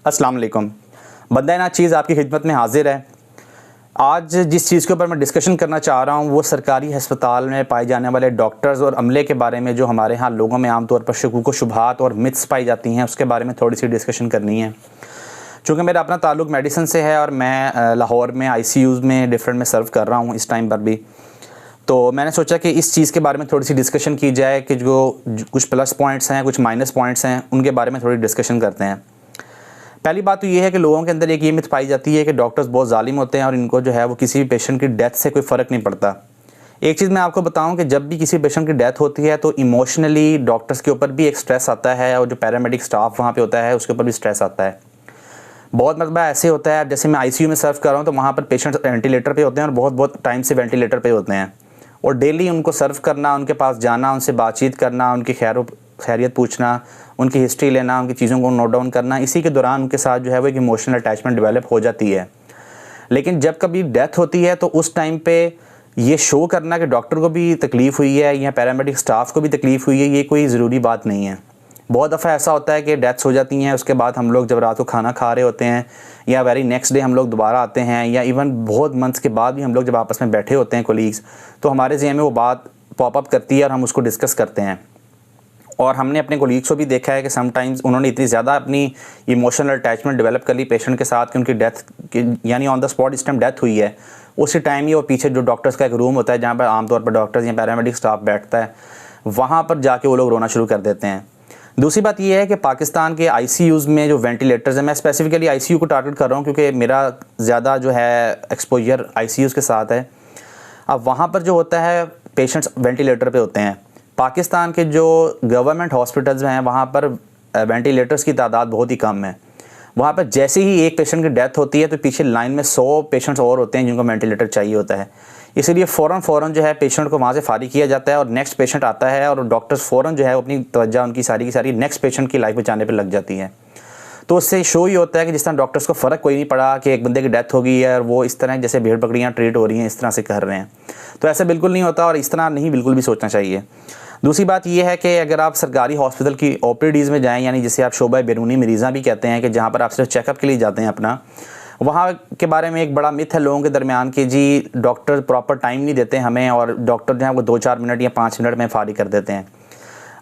अस्सलाम वालेकुम। बंदा ना चीज़ आपकी खिदमत में हाजिर है। आज जिस चीज़ के ऊपर मैं डिस्कशन करना चाह रहा हूँ वो सरकारी अस्पताल में पाए जाने वाले डॉक्टर्स और अमले के बारे में, जो हमारे यहाँ लोगों में आमतौर पर शकूक व शुबहात और मिथ्स पाई जाती हैं, उसके बारे में थोड़ी सी डिस्कशन करनी है। चूँकि मेरा अपना ताल्लुक़ मेडिसिन से है और मैं लाहौर में ICUs में डिफरेंट में सर्व कर रहा हूँ इस टाइम पर भी, तो मैंने सोचा कि इस चीज़ के बारे में थोड़ी सी डिस्कशन की जाए कि जो कुछ प्लस पॉइंट्स हैं, कुछ माइनस पॉइंट्स हैं, उनके बारे में थोड़ी डिस्कशन करते हैं। पहली बात तो ये है कि लोगों के अंदर एक ये मिथ पाई जाती है कि डॉक्टर्स बहुत जालिम होते हैं और इनको जो है वो किसी भी पेशेंट की डेथ से कोई फ़र्क नहीं पड़ता। एक चीज़ मैं आपको बताऊं कि जब भी किसी पेशेंट की डेथ होती है तो इमोशनली डॉक्टर्स के ऊपर भी एक स्ट्रेस आता है और जो पैरामेडिक स्टाफ वहाँ पे होता है उसके ऊपर भी स्ट्रेस आता है। बहुत मतलब ऐसे होता है, जैसे मैं ICU में सर्व कर रहा हूँ तो वहाँ पर पेशेंट वेंटिलेटर पर होते हैं और बहुत टाइम से वेंटिलेटर पर होते हैं, और डेली उनको सर्व करना, उनके पास जाना, उनसे बातचीत करना, उनकी खैरियत पूछना, उनकी हिस्ट्री लेना, उनकी चीज़ों को नोट डाउन करना, इसी के दौरान उनके साथ जो है वो एक इमोशनल अटैचमेंट डेवलप हो जाती है। लेकिन जब कभी डेथ होती है तो उस टाइम पे ये शो करना कि डॉक्टर को भी तकलीफ़ हुई है या पैरामेडिक स्टाफ को भी तकलीफ़ हुई है, ये कोई ज़रूरी बात नहीं है। बहुत दफ़ा ऐसा होता है कि डेथ्स हो जाती हैं, उसके बाद हम लोग जब रात को खाना खा रहे होते हैं या वेरी नेक्स्ट डे हम लोग दोबारा आते हैं, या इवन बहुत मंथ्स के बाद भी हम लोग जब आपस में बैठे होते हैं कोलीग्स, तो हमारे ज़हन में वो बात पॉपअप करती है और हम उसको डिस्कस करते हैं। और हमने अपने कोलीग्स को भी देखा है कि समटाइम्स उन्होंने इतनी ज़्यादा अपनी इमोशनल अटैचमेंट डेवलप कर ली पेशेंट के साथ कि उनकी डेथ यानी ऑन द स्पॉट इस टाइम डेथ हुई है, उसी टाइम ही वो पीछे जो डॉक्टर्स का एक रूम होता है जहाँ पर आमतौर पर डॉक्टर्स या पैरामेडिक स्टाफ बैठता है, वहाँ पर जाके वो लोग रोना शुरू कर देते हैं। दूसरी बात यह है कि पाकिस्तान के ICUs में जो वेंटिलेटर्स हैं, मैं स्पेसिफिकली ICU को टारगेट कर रहा हूँ क्योंकि मेरा ज़्यादा जो है एक्सपोजर ICUs के साथ है। अब वहाँ पर जो होता है पेशेंट्स वेंटिलेटर पे होते हैं। पाकिस्तान के जो गवर्नमेंट हॉस्पिटल्स हैं वहाँ पर वेंटिलेटर्स की तादाद बहुत ही कम है। वहाँ पर जैसे ही एक पेशेंट की डेथ होती है तो पीछे लाइन में 100 पेशेंट्स और होते हैं जिनको वेंटिलेटर चाहिए होता है। इसलिए फ़ौरन जो है पेशेंट को वहाँ से फारिग किया जाता है और नेक्स्ट पेशेंट आता है और डॉक्टर्स फ़ौरन जो है अपनी तवज्जो उनकी सारी की सारी नेक्स्ट पेशेंट की लाइफ बचाने पर लग जाती है। तो उससे शो ही होता है कि जिस तरह डॉक्टर्स को फ़र्क कोई नहीं पड़ा कि एक बंदे की डेथ हो गई है और वो इस तरह जैसे भेड़ बकरियाँ ट्रीट हो रही हैं, इस तरह से कर रहे हैं। तो ऐसा बिल्कुल नहीं होता और इस तरह नहीं बिल्कुल भी सोचना चाहिए। दूसरी बात यह है कि अगर आप सरकारी हॉस्पिटल की OPDs में जाएँ, यानी जिसे आप शोबा बैरूनी मरीज़ा भी कहते हैं, कि जहाँ पर आप सिर्फ चेकअप के लिए जाते हैं अपना, वहाँ के बारे में एक बड़ा मिथ है लोगों के दरमियान कि जी डॉक्टर प्रॉपर टाइम नहीं देते हमें और डॉक्टर जो है वो 2-4 मिनट या 5 मिनट में फारिग कर देते हैं।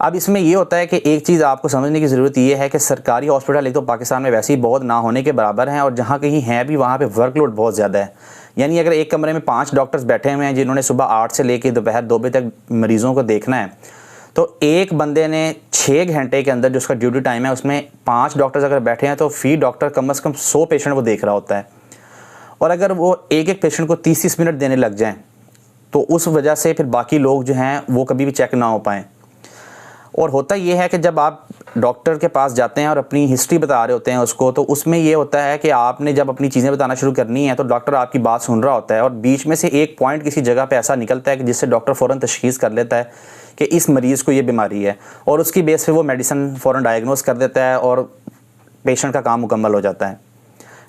अब इसमें ये होता है कि एक चीज़ आपको समझने की ज़रूरत ये है कि सरकारी हॉस्पिटल एक तो पाकिस्तान में वैसे ही बहुत ना होने के बराबर हैं और जहाँ कहीं हैं भी वहाँ पे वर्कलोड बहुत ज़्यादा है। यानी अगर एक कमरे में 5 डॉक्टर्स बैठे हुए हैं जिन्होंने सुबह 8 से लेकर दोपहर 2 बजे तक मरीज़ों को देखना है, तो एक बंदे ने 6 घंटे के अंदर जो उसका ड्यूटी टाइम है उसमें 5 डॉक्टर्स अगर बैठे हैं तो फी डॉक्टर कम से कम 100 पेशेंट वो देख रहा होता है। और अगर वो एक पेशेंट को 30-30 मिनट देने लग जाएँ तो उस वजह से फिर बाकी लोग जो हैं वो कभी भी चेक ना हो पाएँ। और होता ये है कि जब आप डॉक्टर के पास जाते हैं और अपनी हिस्ट्री बता रहे होते हैं उसको, तो उसमें ये होता है कि आपने जब अपनी चीज़ें बताना शुरू करनी है तो डॉक्टर आपकी बात सुन रहा होता है और बीच में से एक पॉइंट किसी जगह पे ऐसा निकलता है कि जिससे डॉक्टर फ़ौरन तशख़ीस कर लेता है कि इस मरीज़ को ये बीमारी है और उसकी बेस पे वो मेडिसिन फ़ौरन डायग्नोस कर देता है और पेशेंट का काम मुकम्मल हो जाता है।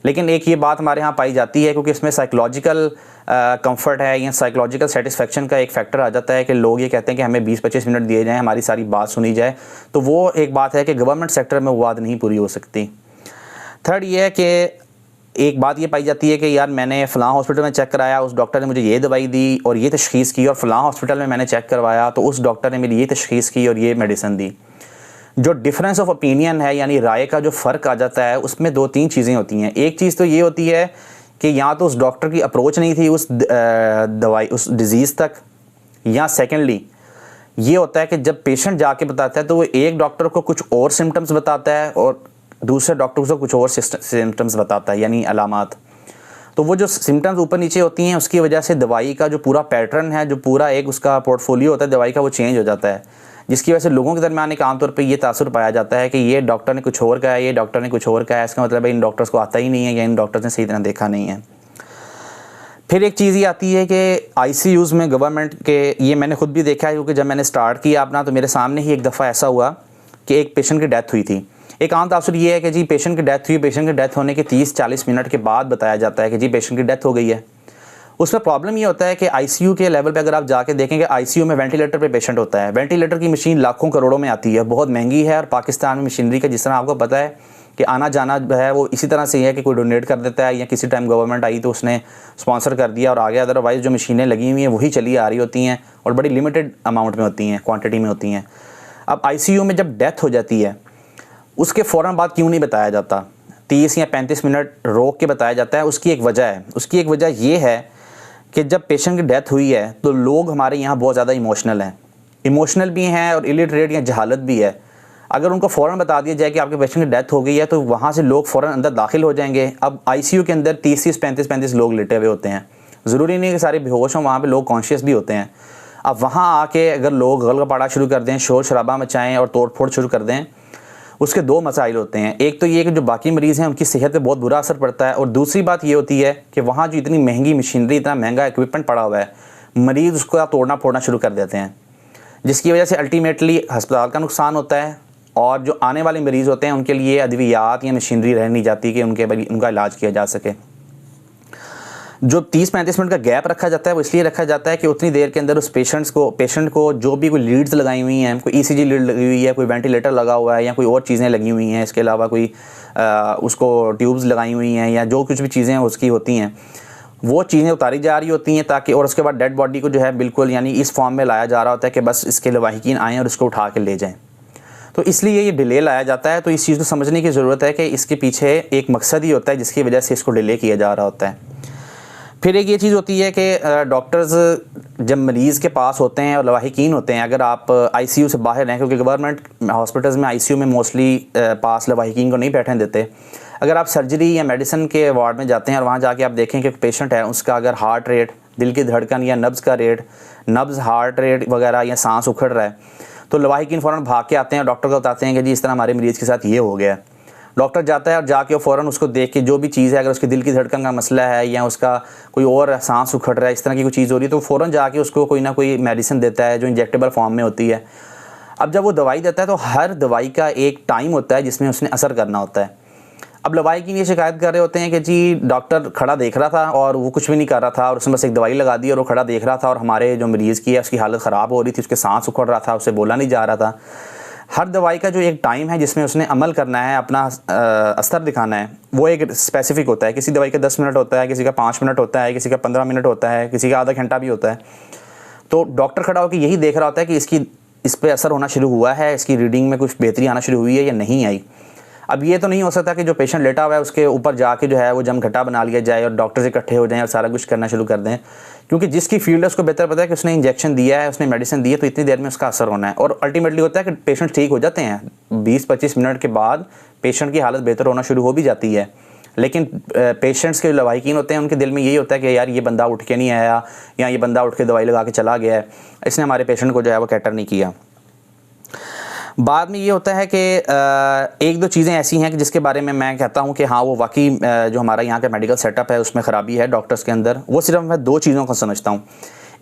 लेकिन एक ये बात हमारे यहाँ पाई जाती है क्योंकि इसमें साइकोलॉजिकल कंफर्ट है या साइकोलॉजिकल सेटिस्फेक्शन का एक फैक्टर आ जाता है कि लोग ये कहते हैं कि हमें 20-25 मिनट दिए जाएं, हमारी सारी बात सुनी जाए, तो वो एक बात है कि गवर्नमेंट सेक्टर में वो बात नहीं पूरी हो सकती। थर्ड ये है कि एक बात ये पाई जाती है कि यार मैंने फ़लाँ हॉस्पिटल में चेक कराया, उस डॉक्टर ने मुझे ये दवाई दी और ये तशख़ीस की, और फ़लाँ हॉस्पिटल में मैंने चेक करवाया तो उस डॉक्टर ने मेरी ये तशख़ीस की और ये मेडिसिन दी। जो डिफरेंस ऑफ ओपिनियन है यानी राय का जो फ़र्क आ जाता है उसमें 2-3 चीज़ें होती हैं। एक चीज़ तो ये होती है कि या तो उस डॉक्टर की अप्रोच नहीं थी उस दवाई उस डिज़ीज़ तक, या सेकेंडली ये होता है कि जब पेशेंट जाके बताता है तो वो एक डॉक्टर को कुछ और सिम्टम्स बताता है और दूसरे डॉक्टर को कुछ और सिम्टम्स बताता है, यानी अलामात। तो वो जो सिम्टम्स ऊपर नीचे होती हैं उसकी वजह से दवाई का जो पूरा पैटर्न है, जो पूरा एक उसका पोर्टफोलियो होता है दवाई का, वो चेंज हो जाता है, जिसकी वजह से लोगों के दरमियान एक आमतौर पे ये तासुर पाया जाता है कि ये डॉक्टर ने कुछ और कहा है, ये डॉक्टर ने कुछ और कहा है, इसका मतलब है इन डॉक्टर्स को आता ही नहीं है या इन डॉक्टर्स ने सही तरह देखा नहीं है। फिर एक चीज़ ये आती है कि ICUs में गवर्नमेंट के, ये मैंने खुद भी देखा है क्योंकि जब मैंने स्टार्ट किया अपना तो मेरे सामने ही एक दफ़ा ऐसा हुआ कि एक पेशेंट की डेथ हुई थी। एक आम तासुर ये है कि जी पेशेंट की डेथ हुई, पेशेंट की डेथ होने के 30-40 मिनट के बाद बताया जाता है कि जी पेशेंट की डेथ हो गई है। उसमें प्रॉब्लम ये होता है कि ICU के लेवल पे अगर आप जाके देखेंगे, ICU में वेंटिलेटर पे पेशेंट होता है। वेंटिलेटर की मशीन लाखों करोड़ों में आती है, बहुत महंगी है और पाकिस्तान में मशीनरी का जिस तरह आपको पता है कि आना जाना जो है वो इसी तरह से ही है कि कोई डोनेट कर देता है या किसी टाइम गवर्नमेंट आई तो उसने स्पॉन्सर कर दिया और आ गया। अदरवाइज़ जो मशीनें लगी हुई हैं वही चली आ रही होती हैं और बड़ी लिमिटेड अमाउंट में होती हैं, क्वांटिटी में होती हैं। अब ICU में जब डेथ हो जाती है उसके फ़ौरन बाद क्यों नहीं बताया जाता, 30 या 35 मिनट रोक के बताया जाता है? उसकी एक वजह है। उसकी एक वजह ये है कि जब पेशेंट की डेथ हुई है तो लोग हमारे यहाँ बहुत ज़्यादा इमोशनल भी हैं और इलिटरेट या जहालत भी है। अगर उनको फ़ौरन बता दिया जाए कि आपके पेशेंट की डेथ हो गई है तो वहाँ से लोग फ़ौरन अंदर दाखिल हो जाएंगे। अब ICU के अंदर 30-35 लोग लेटे हुए होते हैं, ज़रूरी नहीं कि सारे बेहोश हों, वहाँ पे लोग कॉन्शियस भी होते हैं। अब वहाँ आके अगर लोग गलगपाड़ा शुरू कर दें, शोर शराबा मचाएँ और तोड़ फोड़ शुरू कर दें, उसके दो मसाइल होते हैं। एक तो ये कि जो बाकी मरीज़ हैं उनकी सेहत पे बहुत बुरा असर पड़ता है, और दूसरी बात ये होती है कि वहाँ जो इतनी महंगी मशीनरी, इतना महंगा इक्विपमेंट पड़ा हुआ है, मरीज़ उसको तोड़ना फोड़ना शुरू कर देते हैं, जिसकी वजह से अल्टीमेटली अस्पताल का नुकसान होता है और जो आने वाले मरीज़ होते हैं उनके लिए अद्वियात या मशीनरी रह नहीं जाती कि उनका इलाज किया जा सके। जो 30-35 मिनट का गैप रखा जाता है वो इसलिए रखा जाता है कि उतनी देर के अंदर उस पेशेंट को जो भी कोई लीड्स लगाई हुई हैं, कोई ECG लीड लगी हुई है, कोई वेंटिलेटर लगा हुआ है या कोई और चीज़ें लगी हुई हैं, इसके अलावा कोई उसको ट्यूब्स लगाई हुई हैं या जो कुछ भी चीज़ें उसकी होती हैं, वो चीज़ें उतारी जा रही होती हैं ताकि, और उसके बाद डेड बॉडी को जो है बिल्कुल यानी इस फॉर्म में लाया जा रहा होता है कि बस इसके लवाहिकीन आएँ और उसको उठा के ले जाएँ। तो इसलिए ये डिले लाया जाता है। तो इस चीज़ को समझने की ज़रूरत है कि इसके पीछे एक मकसद ही होता है जिसकी वजह से इसको डिले किया जा रहा होता है। फिर एक ये चीज़ होती है कि डॉक्टर्स जब मरीज़ के पास होते हैं और लवाहिकीन होते हैं, अगर आप ICU से बाहर हैं, क्योंकि गवर्नमेंट हॉस्पिटल्स में ICU में मोस्टली पास लवाहिकीन को नहीं बैठने देते। अगर आप सर्जरी या मेडिसिन के वार्ड में जाते हैं और वहाँ जाके आप देखें कि पेशेंट है, उसका अगर हार्ट रेट, दिल की धड़कन या नब्ज़ का रेट, नब्ज़ हार्ट रेट वगैरह या सांस उखड़ रहा है, तो लवाहिकीन फ़ौरन भाग के आते हैं और डॉक्टर को बताते हैं कि जी इस तरह हमारे मरीज़ के साथ ये हो गया है। डॉक्टर जाता है और जाके फ़ौरन उसको देख के जो भी चीज़ है, अगर उसके दिल की धड़कन का मसला है या उसका कोई और सांस उखड़ रहा है, इस तरह की कोई चीज़ हो रही है, तो फ़ौरन जाके उसको कोई ना कोई मेडिसिन देता है जो इंजेक्टेबल फॉर्म में होती है। अब जब वो दवाई देता है तो हर दवाई का एक टाइम होता है जिसमें उसने असर करना होता है। अब लवाहिकीन ये शिकायत कर रहे होते हैं कि जी डॉक्टर खड़ा देख रहा था और वो कुछ भी नहीं कर रहा था और उसने बस एक दवाई लगा दी और वो खड़ा देख रहा था और हमारे जो मरीज़ की है उसकी हालत ख़राब हो रही थी, उसके सांस उखड़ रहा था, उससे बोला नहीं जा रहा था। हर दवाई का जो एक टाइम है जिसमें उसने अमल करना है, अपना असर दिखाना है, वो एक स्पेसिफिक होता है। किसी दवाई का 10 मिनट होता है, किसी का 5 मिनट होता है, किसी का 15 मिनट होता है, किसी का आधा घंटा भी होता है। तो डॉक्टर खड़ा होकर यही देख रहा होता है कि इस पर असर होना शुरू हुआ है, इसकी रीडिंग में कुछ बेहतरी आना शुरू हुई है या नहीं आई। अब ये तो नहीं हो सकता कि जो पेशेंट लेटा हुआ है उसके ऊपर जाके जो है वो जम घटा बना लिया जाए और डॉक्टर से इकट्ठे हो जाएं और सारा कुछ करना शुरू कर दें, क्योंकि जिसकी फील्ड है उसको बेहतर पता है कि उसने इंजेक्शन दिया है, उसने मेडिसिन दी है, तो इतनी देर में उसका असर होना है। और अल्टीमेटली होता है कि पेशेंट ठीक हो जाते हैं, 20-25 मिनट के बाद पेशेंट की हालत बेहतर होना शुरू हो भी जाती है। लेकिन पेशेंट्स के लवाहिकीन होते हैं, उनके दिल में यही होता है कि यार ये बंदा उठ के नहीं आया या ये बंदा उठ के दवाई लगा के चला गया है, इसने हमारे पेशेंट को जो है वो कैटर नहीं किया। बाद में ये होता है कि एक दो चीज़ें ऐसी हैं कि जिसके बारे में मैं कहता हूँ कि हाँ वो वाकई जो हमारा यहाँ का मेडिकल सेटअप है उसमें ख़राबी है डॉक्टर्स के अंदर। वो सिर्फ मैं दो चीज़ों को समझता हूँ।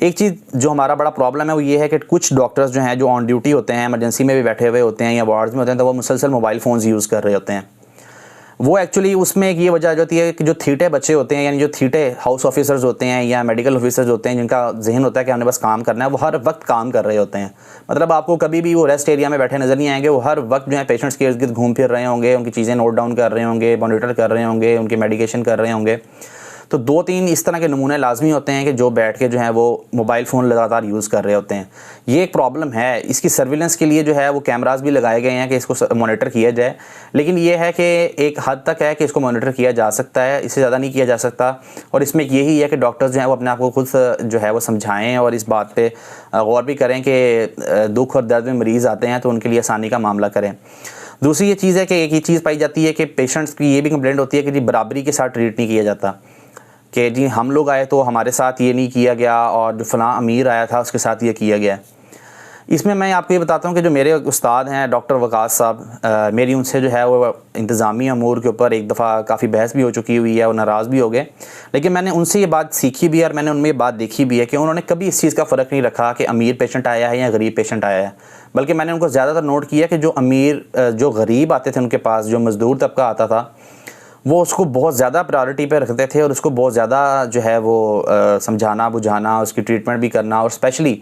एक चीज़ जो हमारा बड़ा प्रॉब्लम है वो ये है कि कुछ डॉक्टर्स जो हैं जो ऑन ड्यूटी होते हैं, इमरजेंसी में भी बैठे हुए होते हैं या वार्ड्स में होते हैं, तो वो मुसलसल मोबाइल फ़ोन्स यूज़ कर रहे होते हैं। वो एक्चुअली उसमें एक ये वजह आ जाती है कि जो थीटे बच्चे होते हैं, यानी जो थीटे हाउस ऑफिसर्स होते हैं या मेडिकल ऑफिसर्स होते हैं, जिनका जहन होता है कि हमने बस काम करना है, वो हर वक्त काम कर रहे होते हैं। मतलब आपको कभी भी वो रेस्ट एरिया में बैठे नज़र नहीं आएंगे। वो हर वक्त जो है पेशेंट्स के इर्द गिर्द घूम फिर रहे होंगे, उनकी चीज़ें नोट डाउन कर रहे होंगे, मॉनिटर कर रहे होंगे, उनकी मेडिकेशन कर रहे होंगे। तो 2-3 इस तरह के नमूने लाजमी होते हैं कि जो बैठ के जो है वो मोबाइल फ़ोन लगातार यूज़ कर रहे होते हैं। ये एक प्रॉब्लम है। इसकी सर्विलेंस के लिए जो है वो कैमरास भी लगाए गए हैं कि इसको मॉनिटर किया जाए, लेकिन ये है कि एक हद तक है कि इसको मॉनिटर किया जा सकता है, इससे ज़्यादा नहीं किया जा सकता। और इसमें यही है कि डॉक्टर्स जो हैं वो अपने आप को खुद जो है वो समझाएँ और इस बात पर गौर भी करें कि दुख और दर्द में मरीज़ आते हैं तो उनके लिए आसानी का मामला करें। दूसरी ये चीज़ है कि एक ही चीज़ पाई जाती है कि पेशेंट्स की ये भी कंप्लेंट होती है कि जी बराबरी के साथ ट्रीट नहीं किया जाता, कि जी हम लोग आए तो हमारे साथ ये नहीं किया गया और जो फ़लाँ अमीर आया था उसके साथ ये किया गया। इसमें मैं आपको ये बताता हूँ कि जो मेरे उस्ताद हैं डॉक्टर वकास साहब, मेरी उनसे जो है वो इंतज़ामी अमूर के ऊपर एक दफ़ा काफ़ी बहस भी हो चुकी हुई है, वो नाराज़ भी हो गए। लेकिन मैंने उनसे ये बात सीखी भी है और मैंने उनमें ये बात देखी भी है कि उन्होंने कभी इस चीज़ का फ़र्क नहीं रखा कि अमीर पेशेंट आया है या गरीब पेशेंट आया है, बल्कि मैंने उनको ज़्यादातर नोट किया कि जो अमीर जो गरीब आते थे उनके पास, जो मज़दूर तबका आता था, वो उसको बहुत ज़्यादा प्रायोरिटी पे रखते थे और उसको बहुत ज़्यादा जो है वो समझाना बुझाना, उसकी ट्रीटमेंट भी करना, और स्पेशली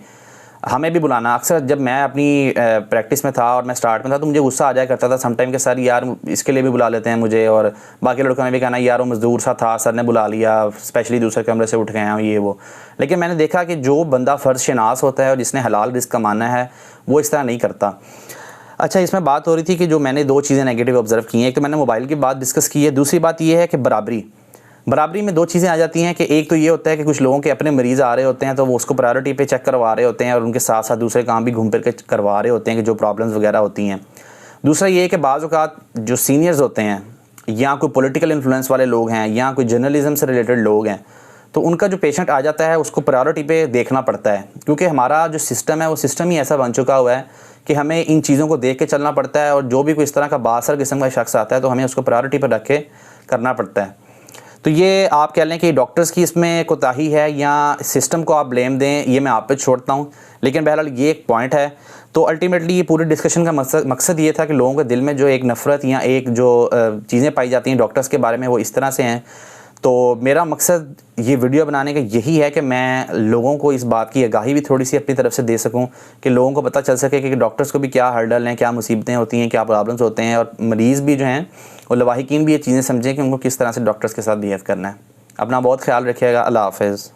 हमें भी बुलाना। अक्सर जब मैं अपनी प्रैक्टिस में था और मैं स्टार्ट में था तो मुझे गुस्सा आ जाया करता था समटाइम के, सर यार इसके लिए भी बुला लेते हैं मुझे, और बाकी लड़कों ने भी कहना यार वो मज़दूर सा था, सर ने बुला लिया, स्पेशली दूसरे कमरे से उठ गए हैं ये वो। लेकिन मैंने देखा कि जो बंदा फ़र्ज़ शनास होता है और जिसने हलाल रिस्क कमाना है वो इस तरह नहीं करता। अच्छा, इसमें बात हो रही थी कि जो मैंने 2 चीज़ें नेगेटिव ऑब्ज़र्व की हैं। एक तो मैंने मोबाइल की बात डिस्कस की है, दूसरी बात ये है कि बराबरी में 2 चीज़ें आ जाती हैं कि एक तो ये होता है कि कुछ लोगों के अपने मरीज़ आ रहे होते हैं तो वो उसको प्रायोरिटी पे चेक करवा रहे होते हैं और उनके साथ साथ दूसरे काम भी घूम फिर के करवा रहे होते हैं कि जो प्रॉब्लम्स वगैरह होती हैं। दूसरा ये है कि बाज़ औक़ात जो सीनियर्स होते हैं या कोई पॉलिटिकल इन्फ्लुएंस वाले लोग हैं या कोई जर्नलिज्म से रिलेटेड लोग हैं, तो उनका जो पेशेंट आ जाता है उसको प्रायोरिटी पे देखना पड़ता है, क्योंकि हमारा जो सिस्टम है वो सिस्टम ही ऐसा बन चुका हुआ है कि हमें इन चीज़ों को देख के चलना पड़ता है, और जो भी कोई इस तरह का बासर किस्म का शख्स आता है तो हमें उसको प्रायोरिटी पर रख के करना पड़ता है। तो ये आप कह लें कि डॉक्टर्स की इसमें कोताही है या सिस्टम को आप ब्लेम दें, ये मैं आप पे छोड़ता हूँ, लेकिन बहरहाल ये एक पॉइंट है। तो अल्टीमेटली ये पूरे डिस्कशन का मकसद ये था कि लोगों के दिल में जो एक नफ़रत या एक जो चीज़ें पाई जाती हैं डॉक्टर्स के बारे में वो इस तरह से हैं। तो मेरा मकसद ये वीडियो बनाने का यही है कि मैं लोगों को इस बात की आगाही भी थोड़ी सी अपनी तरफ से दे सकूं कि लोगों को पता चल सके कि डॉक्टर्स को भी क्या हर्डल हैं, क्या मुसीबतें होती हैं, क्या प्रॉब्लम्स होते हैं, और मरीज़ भी जो हैं और लवाहिकीन भी ये चीज़ें समझें कि उनको किस तरह से डॉक्टर्स के साथ बिहेव करना है। अपना बहुत ख्याल रखिएगा। अल्लाह हाफ़िज़।